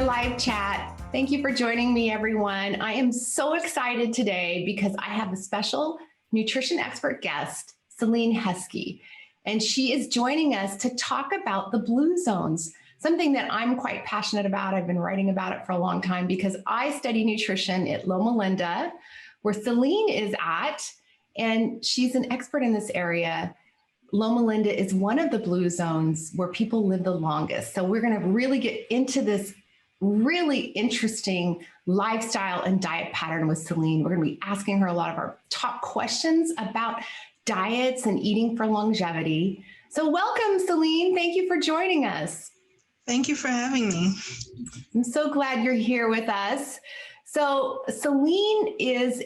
live chat. Thank you for joining me, everyone. I am so excited today because I have a special nutrition expert guest, Celine Heskey, and she is joining us to talk about the blue zones, something that I'm quite passionate about. I've been writing about it for a long time because I study nutrition at Loma Linda, where Celine is at, and she's an expert in this area. Loma Linda is one of the blue zones where people live the longest. So we're going to really get into this really interesting lifestyle and diet pattern with Celine. We're going to be asking her a lot of our top questions about diets and eating for longevity. So welcome, Celine. Thank you for joining us. Thank you for having me. I'm so glad you're here with us. So Celine is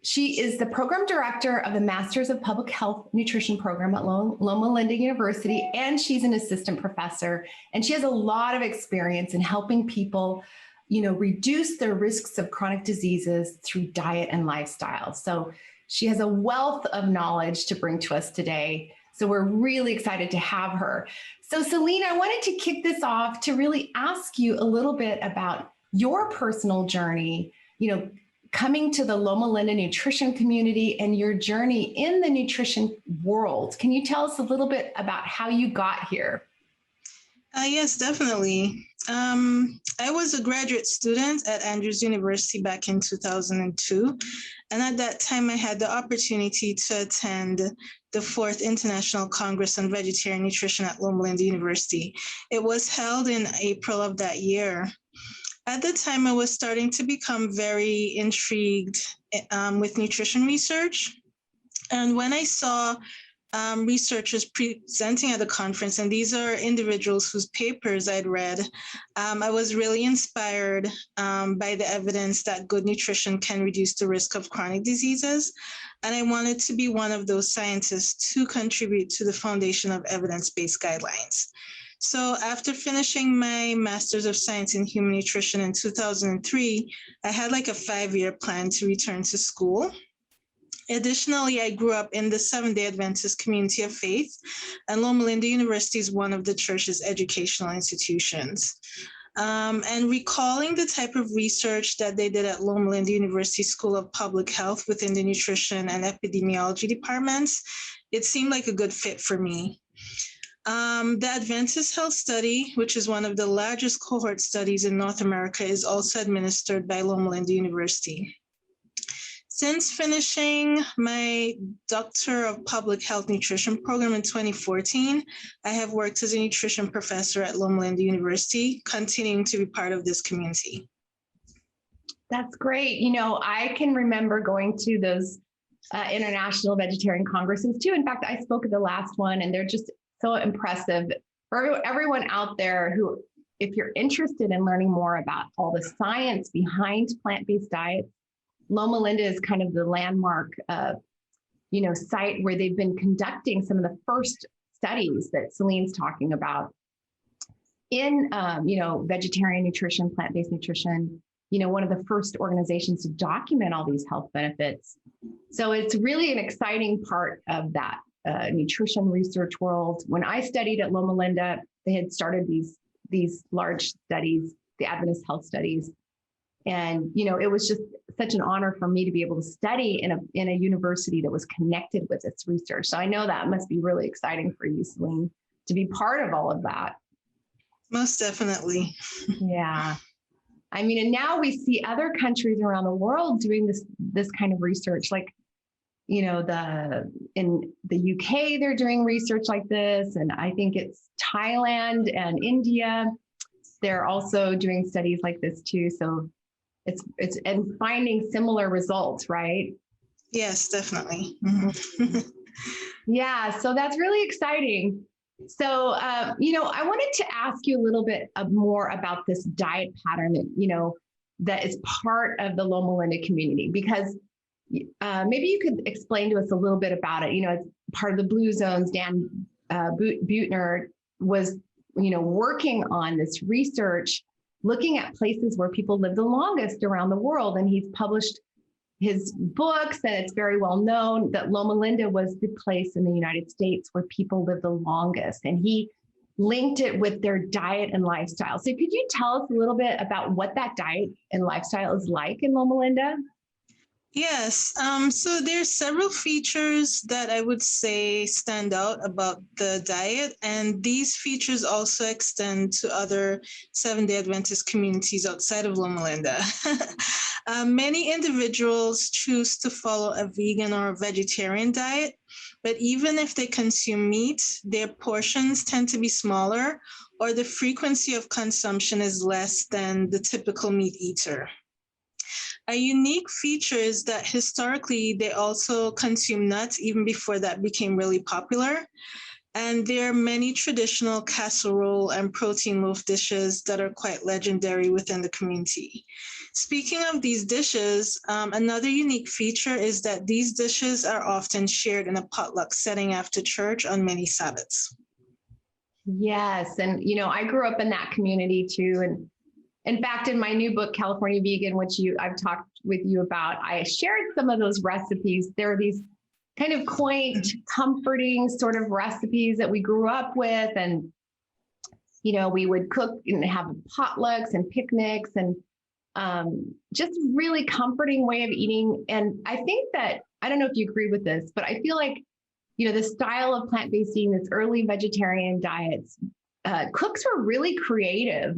she is the program director of the Masters of Public Health Nutrition program at Loma Linda University, and she's an assistant professor. And she has a lot of experience in helping people, reduce their risks of chronic diseases through diet and lifestyle. So she has a wealth of knowledge to bring to us today. So we're really excited to have her. So Celine, I wanted to kick this off to really ask you a little bit about your personal journey, coming to the Loma Linda nutrition community and your journey in the nutrition world. Can you tell us a little bit about how you got here? Yes, definitely. I was a graduate student at Andrews University back in 2002. And at that time, I had the opportunity to attend the 4th International Congress on Vegetarian Nutrition at Loma Linda University. It was held in April of that year. At the time, I was starting to become very intrigued with nutrition research. And when I saw researchers presenting at the conference, and these are individuals whose papers I'd read, I was really inspired by the evidence that good nutrition can reduce the risk of chronic diseases. And I wanted to be one of those scientists to contribute to the foundation of evidence-based guidelines. So after finishing my Master's of Science in Human Nutrition in 2003, I had like a 5-year plan to return to school. Additionally, I grew up in the Seventh-day Adventist community of faith, and Loma Linda University is one of the church's educational institutions. And recalling the type of research that they did at Loma Linda University School of Public Health within the nutrition and epidemiology departments, it seemed like a good fit for me. The Adventist Health Study, which is one of the largest cohort studies in North America, is also administered by Loma Linda University. Since finishing my Doctor of Public Health Nutrition program in 2014, I have worked as a nutrition professor at Loma Linda University, continuing to be part of this community. That's great. I can remember going to those international vegetarian congresses too. In fact, I spoke at the last one, and they're just so impressive. For everyone out there who, if you're interested in learning more about all the science behind plant-based diets, Loma Linda is kind of the landmark, site where they've been conducting some of the first studies that Celine's talking about in, vegetarian nutrition, plant-based nutrition, one of the first organizations to document all these health benefits. So it's really an exciting part of that nutrition research world. When I studied at Loma Linda, they had started these large studies, the Adventist Health Studies. And, it was just such an honor for me to be able to study in a university that was connected with its research. So I know that must be really exciting for you, Celine, to be part of all of that. Most definitely. Yeah. And now we see other countries around the world doing this kind of research, like, in the UK, they're doing research like this. And I think it's Thailand and India. They're also doing studies like this too. So it's and finding similar results, right? Yes, definitely. Mm-hmm. Yeah, so that's really exciting. So, I wanted to ask you a little bit more about this diet pattern that is part of the Loma Linda community, because maybe you could explain to us a little bit about it. It's part of the Blue Zones. Dan Buettner was, working on this research, looking at places where people live the longest around the world. And he's published his books, and it's very well known that Loma Linda was the place in the United States where people live the longest. And he linked it with their diet and lifestyle. So could you tell us a little bit about what that diet and lifestyle is like in Loma Linda? Yes, so there's several features that I would say stand out about the diet, and these features also extend to other Seventh-day Adventist communities outside of Loma Linda. Many individuals choose to follow a vegan or a vegetarian diet, but even if they consume meat, their portions tend to be smaller, or the frequency of consumption is less than the typical meat eater. A unique feature is that historically they also consume nuts even before that became really popular. And there are many traditional casserole and protein loaf dishes that are quite legendary within the community. Speaking of these dishes, another unique feature is that these dishes are often shared in a potluck setting after church on many Sabbaths. Yes. And, I grew up in that community too. And in fact, in my new book, California Vegan, which I've talked with you about, I shared some of those recipes. There are these kind of quaint, comforting sort of recipes that we grew up with. And, we would cook and have potlucks and picnics and just really comforting way of eating. And I think that, I don't know if you agree with this, but I feel like, the style of plant-based eating, this early vegetarian diets, cooks were really creative.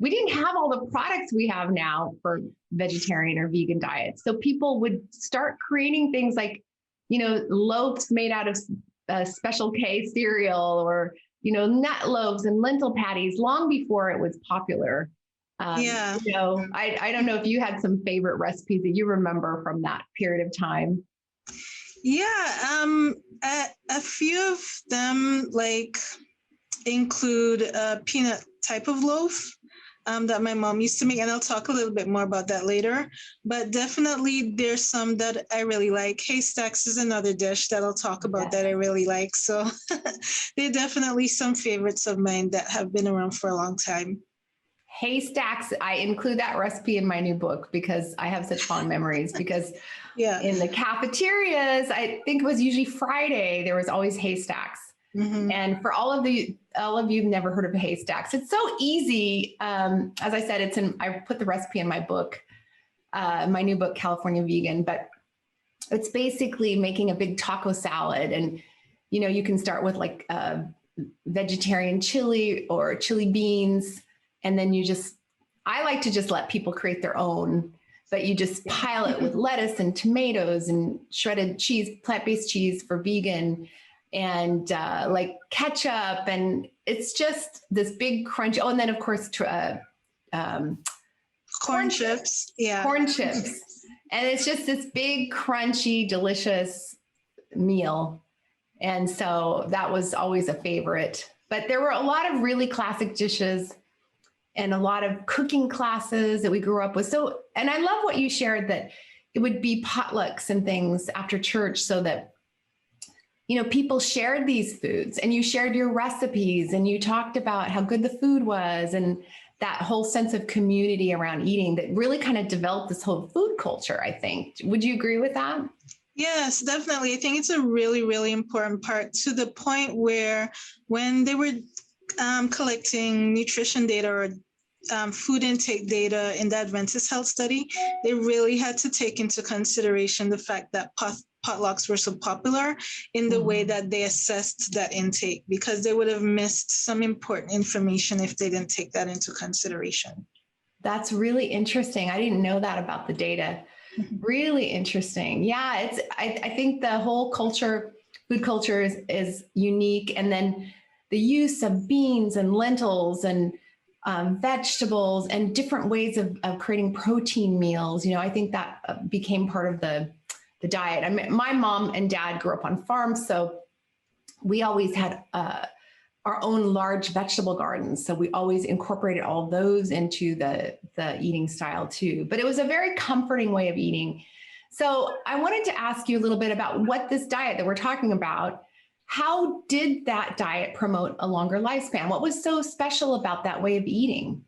We didn't have all the products we have now for vegetarian or vegan diets. So people would start creating things like, loaves made out of Special K cereal or, nut loaves and lentil patties long before it was popular. Yeah. I don't know if you had some favorite recipes that you remember from that period of time. Yeah, a few of them include a peanut type of loaf that my mom used to make, and I'll talk a little bit more about that later. But definitely there's some that I really like. Haystacks is another dish that I'll talk about that I really like. So they're definitely some favorites of mine that have been around for a long time. Haystacks, I include that recipe in my new book because I have such fond memories because in the cafeterias, I think it was usually Friday, there was always Haystacks. Mm-hmm. And for all of you who've never heard of Haystacks, it's so easy. As I said, I put the recipe in my book, my new book, California Vegan, but it's basically making a big taco salad. And, you can start with vegetarian chili or chili beans. And then I like to just let people create their own, but you just pile it with lettuce and tomatoes and shredded cheese, plant-based cheese for vegan, and ketchup. And it's just this big crunch. Oh, and then of course, corn chips. Yeah. Corn chips. And it's just this big, crunchy, delicious meal. And so that was always a favorite. But there were a lot of really classic dishes and a lot of cooking classes that we grew up with. So, and I love what you shared, that it would be potlucks and things after church so that, people shared these foods and you shared your recipes and you talked about how good the food was and that whole sense of community around eating that really kind of developed this whole food culture, I think. Would you agree with that? Yes, definitely. I think it's a really, really important part, to the point where when they were collecting nutrition data or food intake data in the Adventist Health Study, they really had to take into consideration the fact that potlucks were so popular in the way that they assessed that intake, because they would have missed some important information if they didn't take that into consideration. That's really interesting. I didn't know that about the data. Really interesting. Yeah, I think the whole food culture is unique. And then the use of beans and lentils and vegetables and different ways of creating protein meals. I think that became part of the diet. I mean, my mom and dad grew up on farms, so we always had our own large vegetable gardens. So we always incorporated all of those into the eating style too. But it was a very comforting way of eating. So I wanted to ask you a little bit about what this diet that we're talking about, how did that diet promote a longer lifespan? What was so special about that way of eating?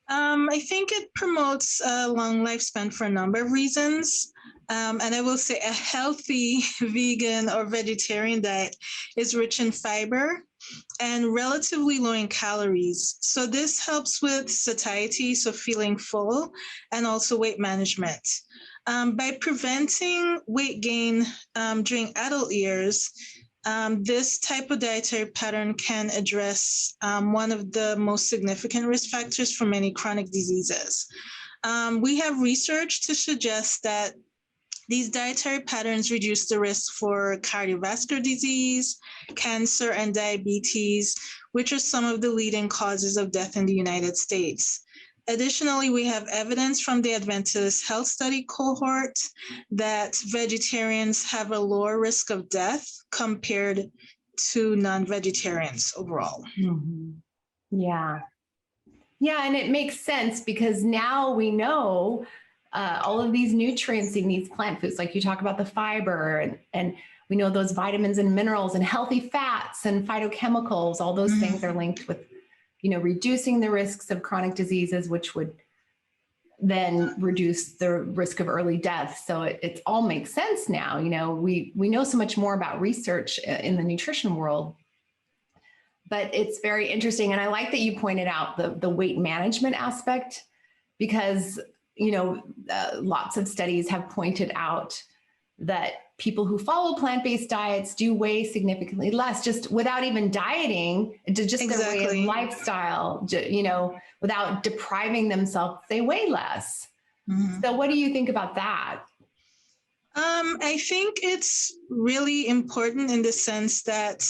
I think it promotes a long lifespan for a number of reasons. And I will say a healthy vegan or vegetarian diet is rich in fiber, and relatively low in calories. So this helps with satiety, so feeling full, and also weight management. By preventing weight gain during adult years, this type of dietary pattern can address one of the most significant risk factors for many chronic diseases. We have research to suggest that these dietary patterns reduce the risk for cardiovascular disease, cancer, and diabetes, which are some of the leading causes of death in the United States. Additionally, we have evidence from the Adventist Health Study cohort that vegetarians have a lower risk of death compared to non-vegetarians overall. Mhm. Yeah. Yeah, and it makes sense because now we know all of these nutrients in these plant foods, like you talk about the fiber, and we know those vitamins and minerals and healthy fats and phytochemicals, all those things are linked with, reducing the risks of chronic diseases, which would then reduce the risk of early death. So it all makes sense now. We know so much more about research in the nutrition world. But it's very interesting. And I like that you pointed out the weight management aspect, because, lots of studies have pointed out that people who follow plant-based diets do weigh significantly less, just without even dieting, just their way of lifestyle, without depriving themselves, they weigh less. Mm-hmm. So what do you think about that? I think it's really important in the sense that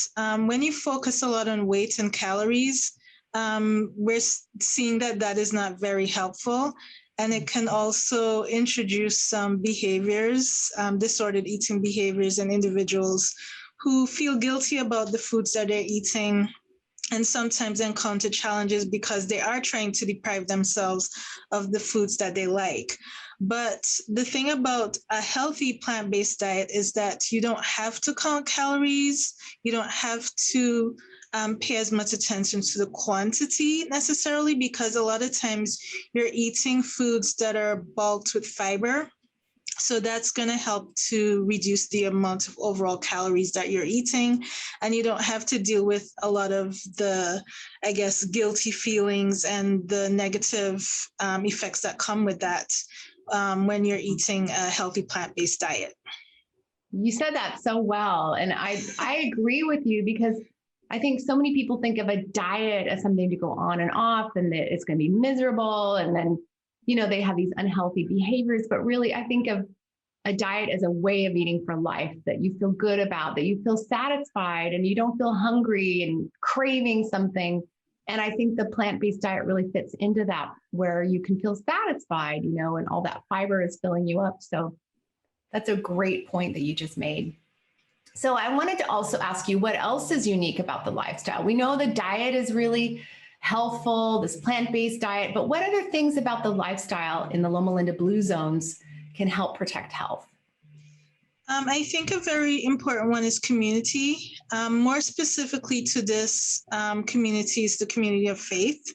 when you focus a lot on weight and calories, we're seeing that is not very helpful. And it can also introduce some behaviors, disordered eating behaviors in individuals who feel guilty about the foods that they're eating, and sometimes encounter challenges because they are trying to deprive themselves of the foods that they like. But the thing about a healthy plant-based diet is that you don't have to count calories. You don't have to pay as much attention to the quantity necessarily, because a lot of times you're eating foods that are bulked with fiber. So that's going to help to reduce the amount of overall calories that you're eating. And you don't have to deal with a lot of the, guilty feelings and the negative effects that come with that when you're eating a healthy plant-based diet. You said that so well. And I agree with you, because I think so many people think of a diet as something to go on and off, and that it's going to be miserable. And then, they have these unhealthy behaviors. But really, I think of a diet as a way of eating for life that you feel good about, that you feel satisfied and you don't feel hungry and craving something. And I think the plant-based diet really fits into that, where you can feel satisfied, and all that fiber is filling you up. So that's a great point that you just made. So I wanted to also ask you, what else is unique about the lifestyle? We know the diet is really healthful, this plant-based diet, but what other things about the lifestyle in the Loma Linda Blue Zones can help protect health? I think a very important one is community. More specifically to this community is the community of faith.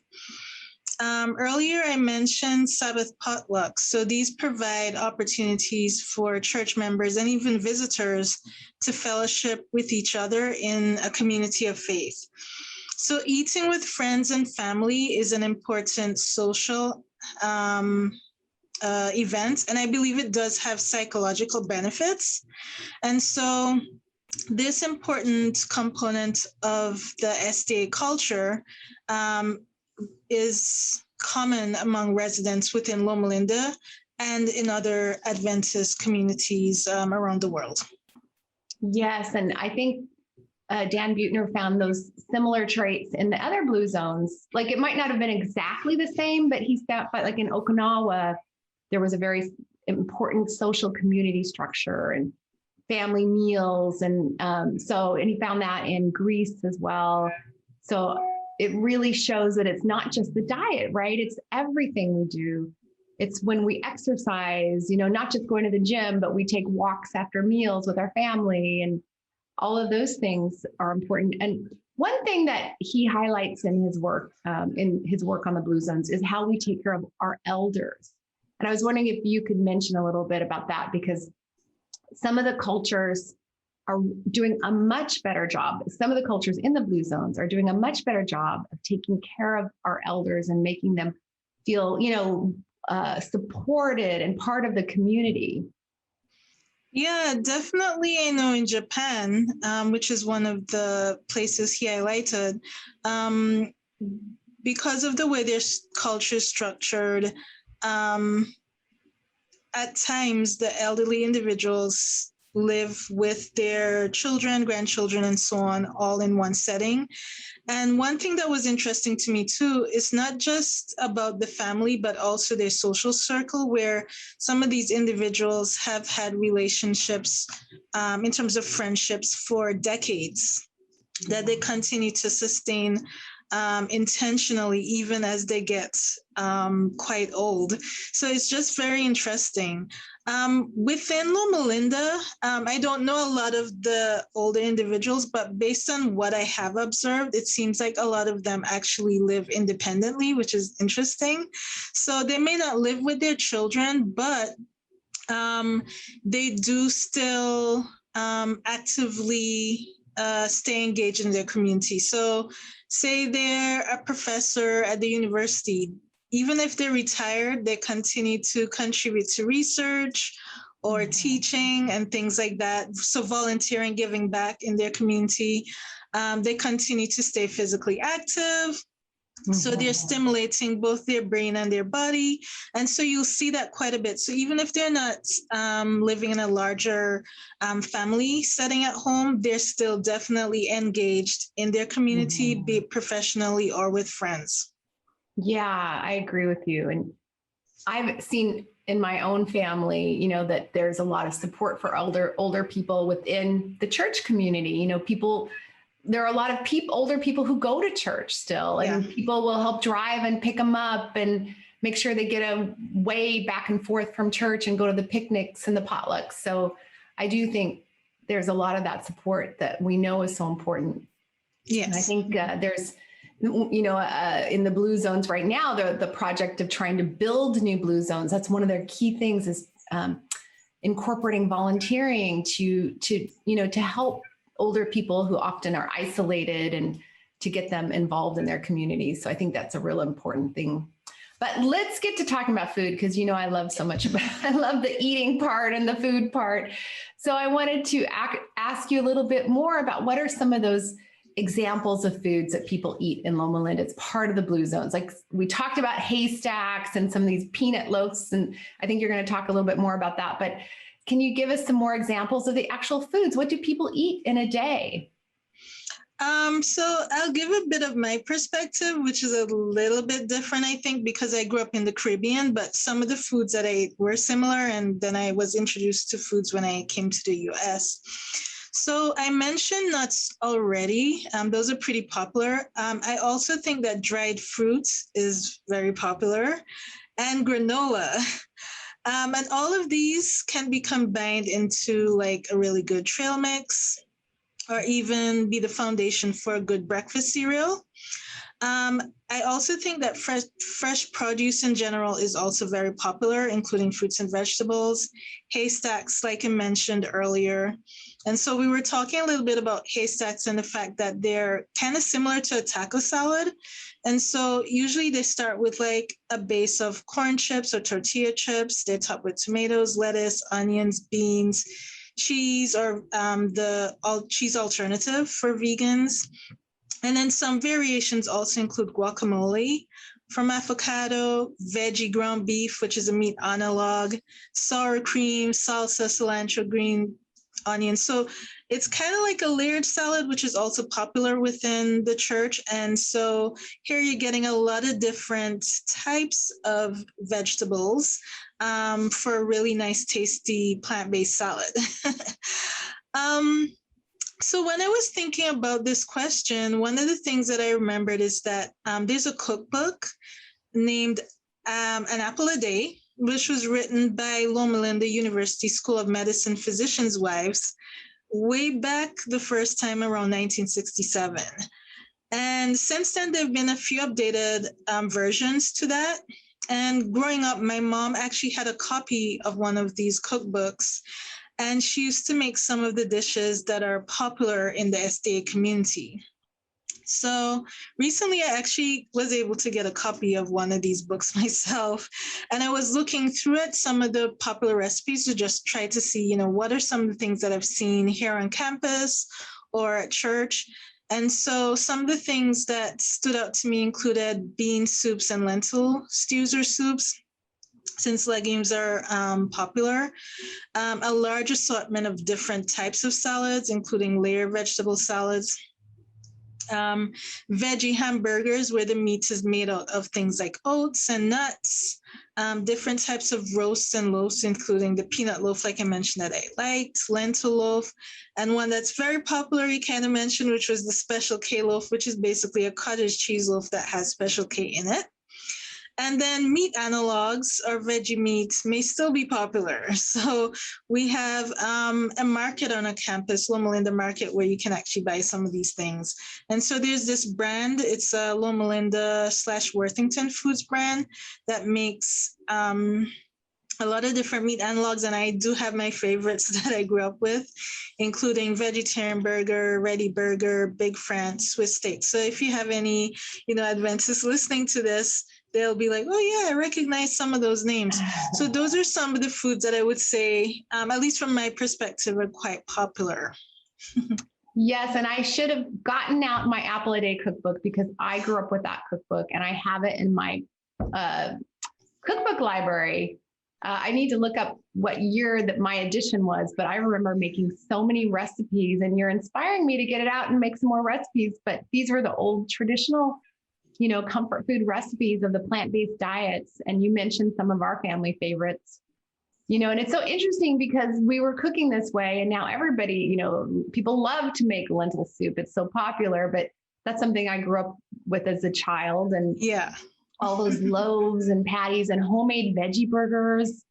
Earlier, I mentioned Sabbath potlucks. So these provide opportunities for church members and even visitors to fellowship with each other in a community of faith. So eating with friends and family is an important social event, and I believe it does have psychological benefits. And so this important component of the SDA culture is common among residents within Loma Linda and in other Adventist communities around the world. Yes, and I think Dan Buettner found those similar traits in the other blue zones. Like, it might not have been exactly the same, but he found, like in Okinawa, there was a very important social community structure and family meals. And and he found that in Greece as well. So it really shows that it's not just the diet, right? It's everything we do. It's when we exercise, not just going to the gym, but we take walks after meals with our family, and all of those things are important. And one thing that he highlights in his work on the Blue Zones is how we take care of our elders. And I was wondering if you could mention a little bit about that, because some of the cultures are doing a much better job. Some of the cultures in the blue zones are doing a much better job of taking care of our elders and making them feel, supported and part of the community. Yeah, definitely. I know in Japan, which is one of the places he highlighted, um, because of the way their culture is structured, um, at times the elderly individuals live with their children, grandchildren, and so on, all in one setting. And one thing that was interesting to me too is not just about the family, but also their social circle, where some of these individuals have had relationships in terms of friendships for decades that they continue to sustain intentionally, even as they get quite old. So it's just very interesting. Within Loma Linda, I don't know a lot of the older individuals, but based on what I have observed, it seems like a lot of them actually live independently, which is interesting. So they may not live with their children, but they do still actively stay engaged in their community. So, say they're a professor at the university, even if they're retired, they continue to contribute to research or teaching and things like that. So, volunteering, giving back in their community. They continue to stay physically active. So they're stimulating both their brain and their body. And so you'll see that quite a bit. So even if they're not living in a larger family setting at home, they're still definitely engaged in their community, be it professionally or with friends. Yeah, I agree with you. And I've seen in my own family, that there's a lot of support for older people within the church community. There are a lot of older people who go to church still, and people will help drive and pick them up and make sure they get a way back and forth from church and go to the picnics and the potlucks. So I do think there's a lot of that support that we know is so important. Yes. And I think there's, in the blue zones right now, the project of trying to build new blue zones. That's one of their key things is incorporating volunteering to help older people who often are isolated and to get them involved in their communities. So I think that's a real important thing. But let's get to talking about food, because I love so much I love the eating part and the food part. So I wanted to ask you a little bit more about what are some of those examples of foods that people eat in Loma Linda. It's part of the blue zones. Like we talked about Haystacks and some of these peanut loaves, and I think you're going to talk a little bit more about that. But can you give us some more examples of the actual foods? What do people eat in a day? So I'll give a bit of my perspective, which is a little bit different, I think, because I grew up in the Caribbean, but some of the foods that I ate were similar. And then I was introduced to foods when I came to the US. So I mentioned nuts already. Those are pretty popular. I also think that dried fruit is very popular, and granola. And all of these can be combined into like a really good trail mix, or even be the foundation for a good breakfast cereal. I also think that fresh produce in general is also very popular, including fruits and vegetables. Haystacks, like I mentioned earlier. And so we were talking a little bit about haystacks and the fact that they're kind of similar to a taco salad. And so usually they start with like a base of corn chips or tortilla chips. They're topped with tomatoes, lettuce, onions, beans, cheese, or the cheese alternative for vegans. And then some variations also include guacamole from avocado, veggie ground beef, which is a meat analog, sour cream, salsa, cilantro, green onions. So it's kind of like a layered salad, which is also popular within the church. And so here you're getting a lot of different types of vegetables for a really nice, tasty plant-based salad. So when I was thinking about this question, one of the things that I remembered is that there's a cookbook named An Apple a Day, which was written by Loma Linda University School of Medicine physicians' wives way back the first time around 1967. And since then, there have been a few updated versions to that. And growing up, my mom actually had a copy of one of these cookbooks. And she used to make some of the dishes that are popular in the SDA community. So recently, I actually was able to get a copy of one of these books myself. And I was looking through it, some of the popular recipes to just try to see, what are some of the things that I've seen here on campus or at church. And so some of the things that stood out to me included bean soups and lentil stews or soups, since legumes are popular. A large assortment of different types of salads, including layered vegetable salads. Veggie hamburgers, where the meat is made out of things like oats and nuts, different types of roasts and loaves, including the peanut loaf, like I mentioned, that I liked, lentil loaf, and one that's very popular, you kind of mentioned, which was the Special K loaf, which is basically a cottage cheese loaf that has Special K in it. And then meat analogs or veggie meats may still be popular. So we have a market on a campus, Loma Linda Market, where you can actually buy some of these things. And so there's this brand, it's a Loma Linda / Worthington Foods brand that makes a lot of different meat analogs. And I do have my favorites that I grew up with, including vegetarian burger, ready burger, Big France, Swiss steak. So if you have any, Adventists listening to this, they'll be like, oh yeah, I recognize some of those names. So those are some of the foods that I would say, at least from my perspective, are quite popular. Yes, and I should have gotten out my Apple A Day cookbook because I grew up with that cookbook and I have it in my cookbook library. I need to look up what year that my edition was, but I remember making so many recipes, and you're inspiring me to get it out and make some more recipes. But these were the old traditional comfort food recipes of the plant-based diets. And you mentioned some of our family favorites, and it's so interesting because we were cooking this way and now everybody, people love to make lentil soup. It's so popular, but that's something I grew up with as a child. And yeah, all those loaves and patties and homemade veggie burgers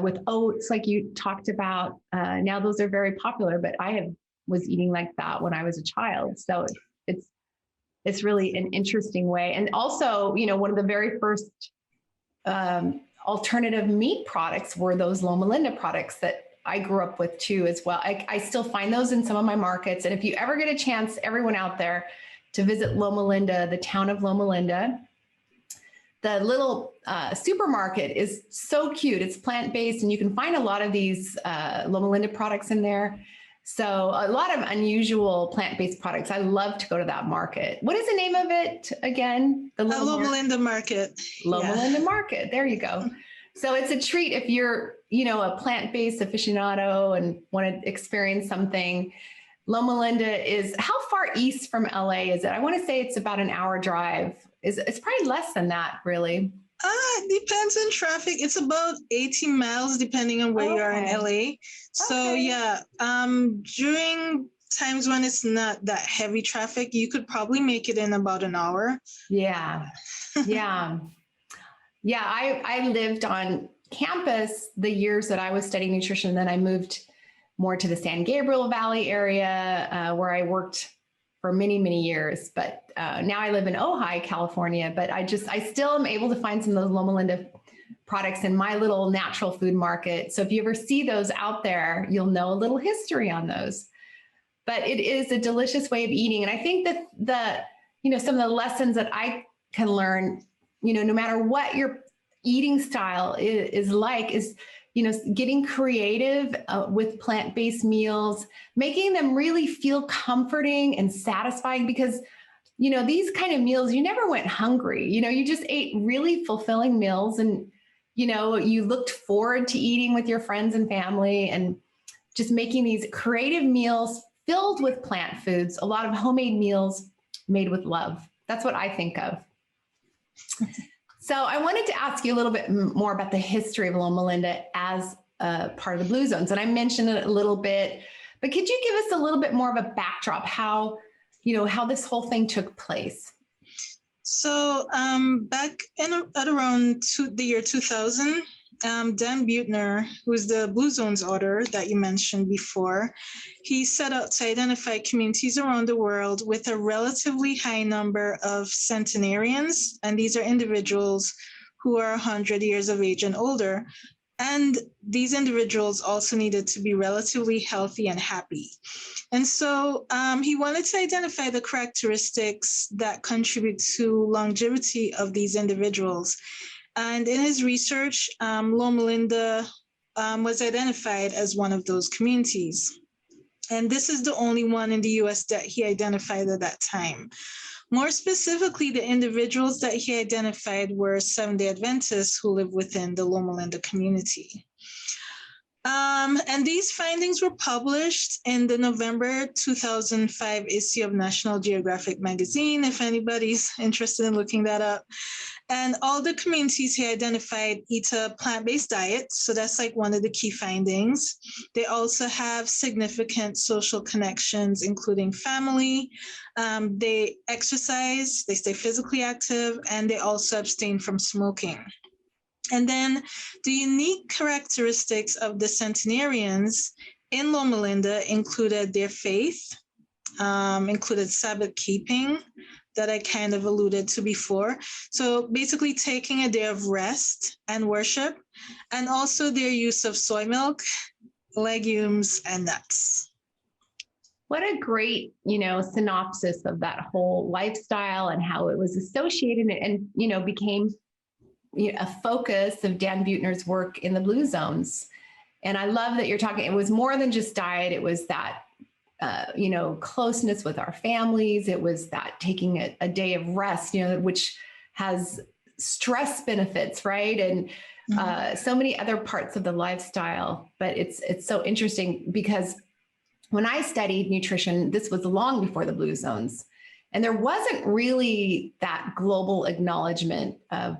with oats, like you talked about. Now those are very popular, but I was eating like that when I was a child. So it's really an interesting way. And also, one of the very first alternative meat products were those Loma Linda products that I grew up with too, as well. I still find those in some of my markets. And if you ever get a chance, everyone out there, to visit Loma Linda, the town of Loma Linda, the little supermarket is so cute. It's plant-based, and you can find a lot of these Loma Linda products in there. So a lot of unusual plant-based products. I love to go to that market. What is the name of it again? The Loma Linda Market. Loma Linda Market. There you go. So it's a treat if you're, a plant-based aficionado and want to experience something. Loma Linda is, how far east from LA is it? I want to say it's about an hour drive. It's probably less than that, really. It depends on traffic. It's about 18 miles depending on where you are in LA. So yeah, during times when it's not that heavy traffic, you could probably make it in about an hour. Yeah. Yeah. Yeah. I lived on campus the years that I was studying nutrition. Then I moved more to the San Gabriel Valley area where I worked for many, many years. But now I live in Ojai, California. But I still am able to find some of those Loma Linda products in my little natural food market. So if you ever see those out there, you'll know a little history on those. But it is a delicious way of eating. And I think that some of the lessons that I can learn, no matter what your eating style is like, is getting creative with plant-based meals, making them really feel comforting and satisfying, because, these kind of meals, you never went hungry. You just ate really fulfilling meals, and, you looked forward to eating with your friends and family, and just making these creative meals filled with plant foods, a lot of homemade meals made with love. That's what I think of. So I wanted to ask you a little bit more about the history of Loma Linda as a part of the Blue Zones. And I mentioned it a little bit, but could you give us a little bit more of a backdrop, how this whole thing took place? So back at around the year 2000, Dan Buettner, who is the Blue Zones author that you mentioned before, he set out to identify communities around the world with a relatively high number of centenarians, and these are individuals who are 100 years of age and older, And these individuals also needed to be relatively healthy and happy. And so he wanted to identify the characteristics that contribute to longevity of these individuals. And in his research, Loma Linda was identified as one of those communities. And this is the only one in the US that he identified at that time. More specifically, the individuals that he identified were Seventh-day Adventists who live within the Loma Linda community. And these findings were published in the November 2005 issue of National Geographic magazine, if anybody's interested in looking that up. And all the communities he identified eat a plant-based diet. So that's like one of the key findings. They also have significant social connections, including family. They exercise, they stay physically active, and they also abstain from smoking. And then the unique characteristics of the centenarians in Loma Linda included their faith, included Sabbath keeping that I kind of alluded to before. So basically taking a day of rest and worship, and also their use of soy milk, legumes, and nuts. What a great, synopsis of that whole lifestyle and how it was associated and became a focus of Dan Buettner's work in the Blue Zones. And I love that you're talking, it was more than just diet. It was that, closeness with our families. It was that taking a day of rest, which has stress benefits, right? And so many other parts of the lifestyle. But it's so interesting because when I studied nutrition, this was long before the Blue Zones. And there wasn't really that global acknowledgement of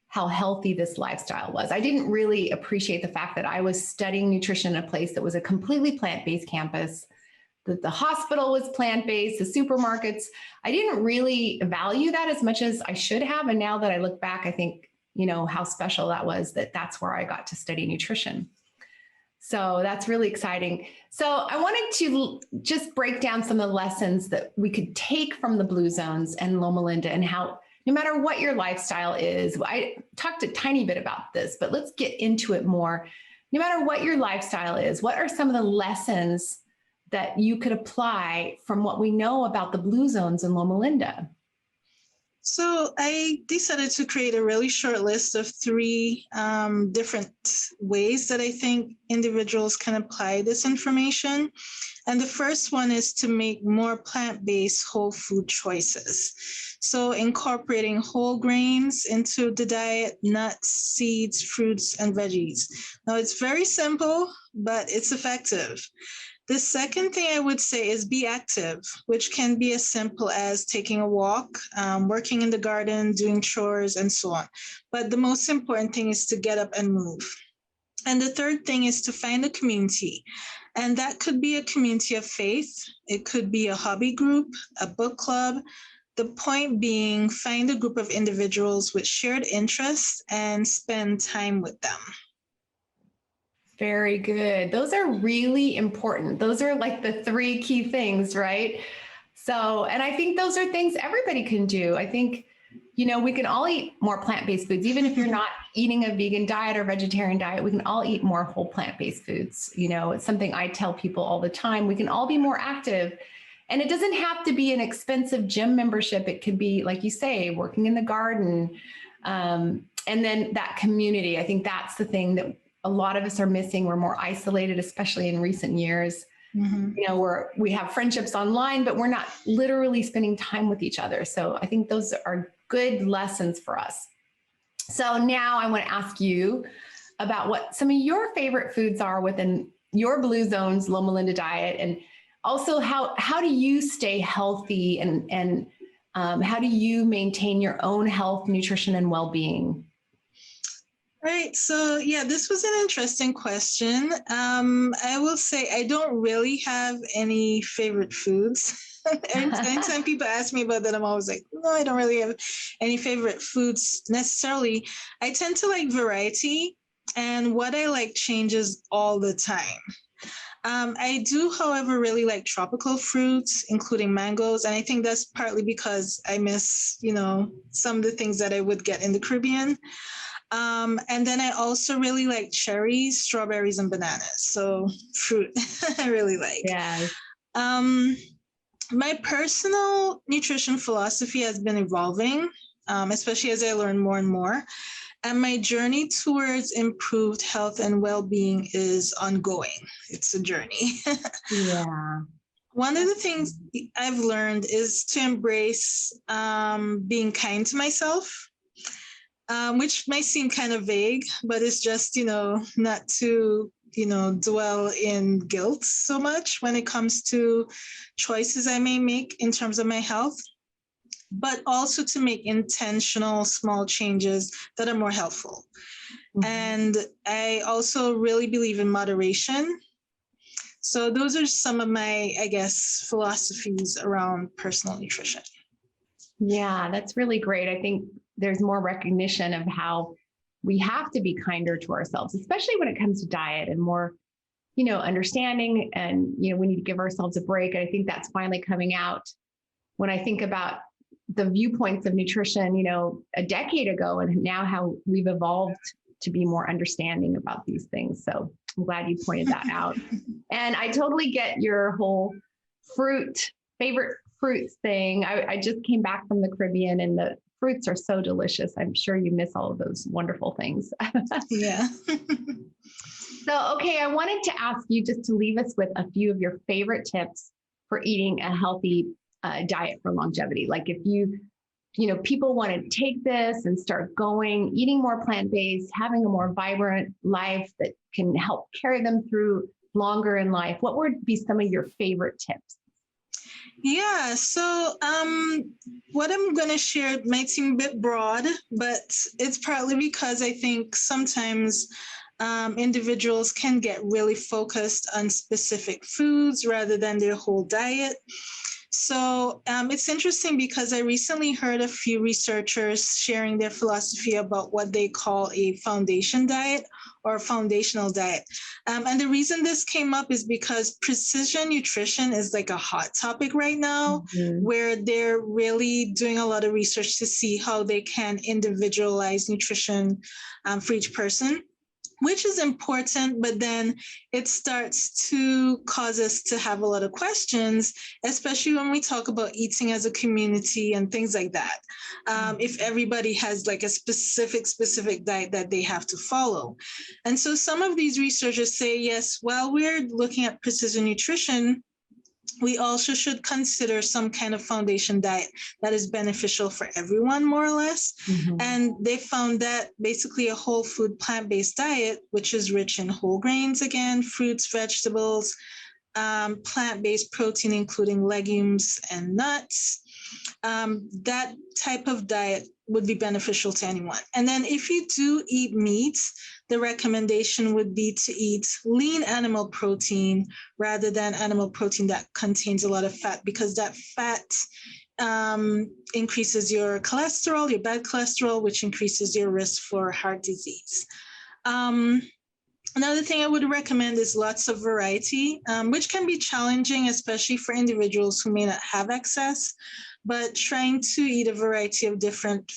how healthy this lifestyle was. I didn't really appreciate the fact that I was studying nutrition in a place that was a completely plant-based campus, that the hospital was plant-based, the supermarkets. I didn't really value that as much as I should have. And now that I look back, I think, how special that was, that's where I got to study nutrition. So that's really exciting. So I wanted to just break down some of the lessons that we could take from the Blue Zones and Loma Linda, and how no matter what your lifestyle is, I talked a tiny bit about this, but let's get into it more. No matter what your lifestyle is, what are some of the lessons that you could apply from what we know about the Blue Zones in Loma Linda? So I decided to create a really short list of 3 different ways that I think individuals can apply this information. And the first one is to make more plant-based whole food choices. So incorporating whole grains into the diet, nuts, seeds, fruits, and veggies. Now it's very simple, but it's effective. The second thing I would say is be active, which can be as simple as taking a walk, working in the garden, doing chores, and so on. But the most important thing is to get up and move. And the third thing is to find a community. And that could be a community of faith. It could be a hobby group, a book club. The point being, find a group of individuals with shared interests and spend time with them. Very good. Those are really important. Those are like the 3 key things, right? So, and I think those are things everybody can do. I think, we can all eat more plant-based foods. Even if you're not eating a vegan diet or vegetarian diet, we can all eat more whole plant-based foods. It's something I tell people all the time. We can all be more active. And it doesn't have to be an expensive gym membership. It could be, like you say, working in the garden. And then that community, I think that's the thing that a lot of us are missing. We're more isolated, especially in recent years. We have friendships online, but we're not literally spending time with each other. So I think those are good lessons for us. So now I want to ask you about what some of your favorite foods are within your Blue Zones Loma Linda diet, and also how do you stay healthy and how do you maintain your own health, nutrition, and well-being? Right. So yeah, this was an interesting question. I will say I don't really have any favorite foods. Anytime people ask me about that, I'm always like, no, I don't really have any favorite foods necessarily. I tend to like variety, and what I like changes all the time. I do, however, really like tropical fruits, including mangoes. And I think that's partly because I miss, some of the things that I would get in the Caribbean. And then I also really like cherries, strawberries, and bananas. So fruit, I really like. Yeah. My personal nutrition philosophy has been evolving, especially as I learn more and more. And my journey towards improved health and well-being is ongoing. It's a journey. Yeah. One of the things I've learned is to embrace being kind to myself, which might seem kind of vague, but it's just, not to, dwell in guilt so much when it comes to choices I may make in terms of my health, but also to make intentional small changes that are more helpful. Mhm. And I also really believe in moderation. So those are some of my, I guess, philosophies around personal nutrition. Yeah, that's really great. I think there's more recognition of how we have to be kinder to ourselves, especially when it comes to diet, and more, understanding, and, we need to give ourselves a break. And I think that's finally coming out when I think about the viewpoints of nutrition, a decade ago, and now how we've evolved to be more understanding about these things. So I'm glad you pointed that out. And I totally get your whole favorite fruits thing. I just came back from the Caribbean, and the fruits are so delicious. I'm sure you miss all of those wonderful things. Yeah. So, okay, I wanted to ask you just to leave us with a few of your favorite tips for eating a healthy diet for longevity. Like if people want to take this and start eating more plant-based, having a more vibrant life that can help carry them through longer in life, what would be some of your favorite tips? Yeah, so what I'm going to share might seem a bit broad, but it's partly because I think sometimes individuals can get really focused on specific foods rather than their whole diet. So it's interesting because I recently heard a few researchers sharing their philosophy about what they call a foundation diet or foundational diet. And the reason this came up is because precision nutrition is like a hot topic right now, where they're really doing a lot of research to see how they can individualize nutrition for each person, which is important, but then it starts to cause us to have a lot of questions, especially when we talk about eating as a community and things like that. If everybody has like a specific diet that they have to follow. And so some of these researchers say, yes, while we're looking at precision nutrition, we also should consider some kind of foundation diet that is beneficial for everyone, more or less. Mm-hmm. And they found that basically a whole food plant-based diet, which is rich in whole grains, again, fruits, vegetables, plant-based protein, including legumes and nuts, that type of diet would be beneficial to anyone. And then if you do eat meat, the recommendation would be to eat lean animal protein rather than animal protein that contains a lot of fat, because that fat increases your cholesterol, your bad cholesterol, which increases your risk for heart disease. Another thing I would recommend is lots of variety, which can be challenging, especially for individuals who may not have access, but trying to eat a variety of different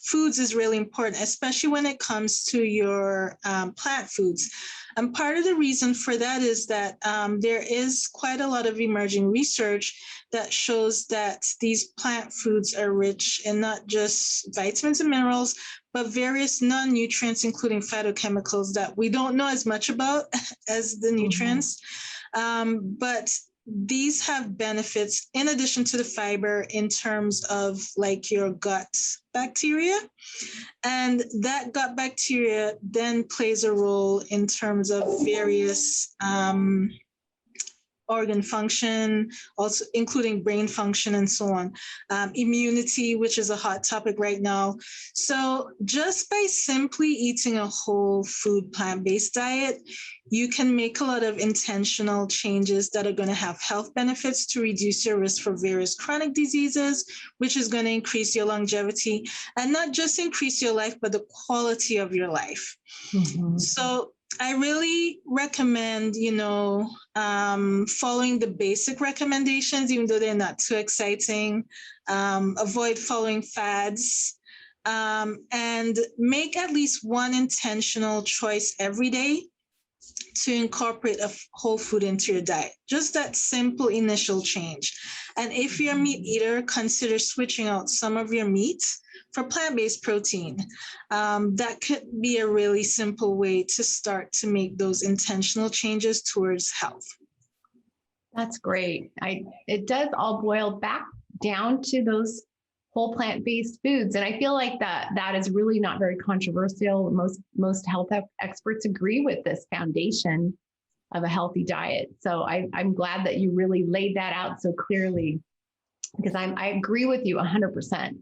foods is really important, especially when it comes to your plant foods. And part of the reason for that is that there is quite a lot of emerging research that shows that these plant foods are rich in not just vitamins and minerals, but various non-nutrients, including phytochemicals that we don't know as much about as the nutrients. But these have benefits in addition to the fiber in terms of like your gut bacteria. And that gut bacteria then plays a role in terms of various organ function, also including brain function and so on. Immunity, which is a hot topic right now. So just by simply eating a whole food plant-based diet, you can make a lot of intentional changes that are going to have health benefits to reduce your risk for various chronic diseases, which is going to increase your longevity and not just increase your life, but the quality of your life. Mm-hmm. So I really recommend, following the basic recommendations, even though they're not too exciting. Avoid following fads. and make at least one intentional choice every day to incorporate a whole food into your diet. Just that simple initial change. And if you're a meat eater, consider switching out some of your meats for plant-based protein. That could be a really simple way to start to make those intentional changes towards health. That's great. It does all boil back down to those whole plant-based foods. And I feel like that is really not very controversial. Most health experts agree with this foundation of a healthy diet. So I'm glad that you really laid that out so clearly, because I agree with you 100%.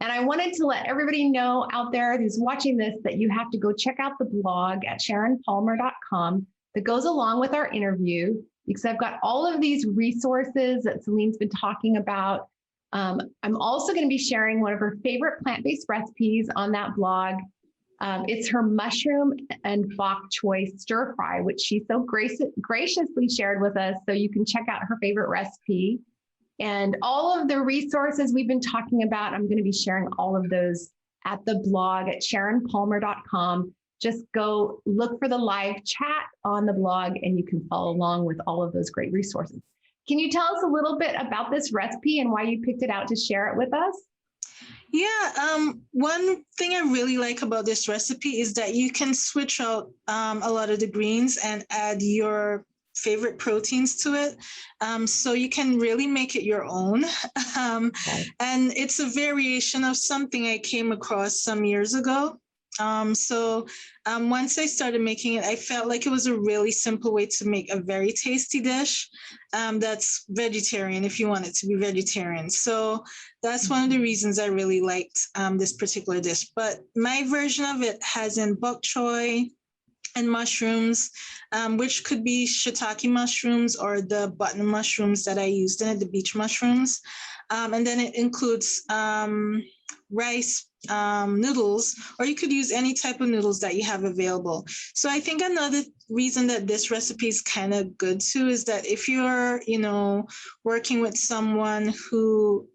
And I wanted to let everybody know out there who's watching this that you have to go check out the blog at SharonPalmer.com that goes along with our interview, because I've got all of these resources that Celine's been talking about. I'm also going to be sharing one of her favorite plant-based recipes on that blog. It's her mushroom and bok choy stir fry, which she so graciously shared with us. So you can check out her favorite recipe. And all of the resources we've been talking about, I'm going to be sharing all of those at the blog at SharonPalmer.com. Just go look for the live chat on the blog and you can follow along with all of those great resources. Can you tell us a little bit about this recipe and why you picked it out to share it with us? Yeah, one thing I really like about this recipe is that you can switch out a lot of the greens and add your favorite proteins to it. So you can really make it your own. And it's a variation of something I came across some years ago. Once I started making it, I felt like it was a really simple way to make a very tasty dish that's vegetarian, if you want it to be vegetarian. So that's one of the reasons I really liked this particular dish. But my version of it has in bok choy and mushrooms, which could be shiitake mushrooms or the button mushrooms that I used in it, the beach mushrooms. And then it includes rice, noodles, or you could use any type of noodles that you have available. So I think another reason that this recipe is kind of good too is that if you're, working with someone who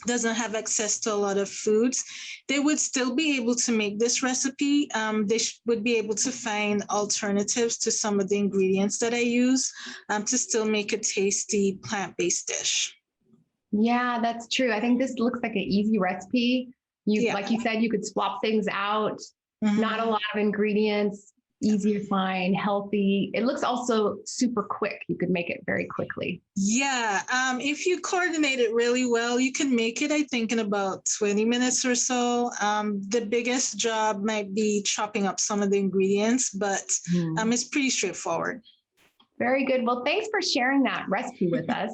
doesn't have access to a lot of foods, they would still be able to make this recipe. They would be able to find alternatives to some of the ingredients that I use to still make a tasty plant-based dish. Yeah, that's true. I think this looks like an easy recipe. Like you said, you could swap things out, not a lot of ingredients, easy to find, healthy. It looks also super quick. You could make it very quickly. Yeah, if you coordinate it really well, you can make it, I think, in about 20 minutes or so. The biggest job might be chopping up some of the ingredients, but it's pretty straightforward. Very good. Well, thanks for sharing that recipe with us.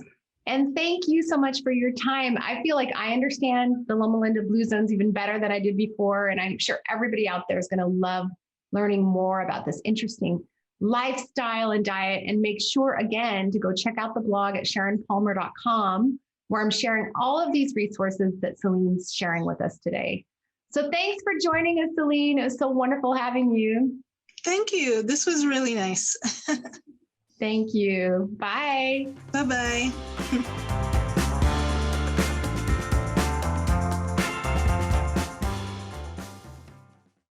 And thank you so much for your time. I feel like I understand the Loma Linda Blue Zones even better than I did before. And I'm sure everybody out there is going to love learning more about this interesting lifestyle and diet. And make sure, again, to go check out the blog at SharonPalmer.com, where I'm sharing all of these resources that Celine's sharing with us today. So thanks for joining us, Celine. It was so wonderful having you. Thank you. This was really nice. Thank you. Bye. Bye-bye.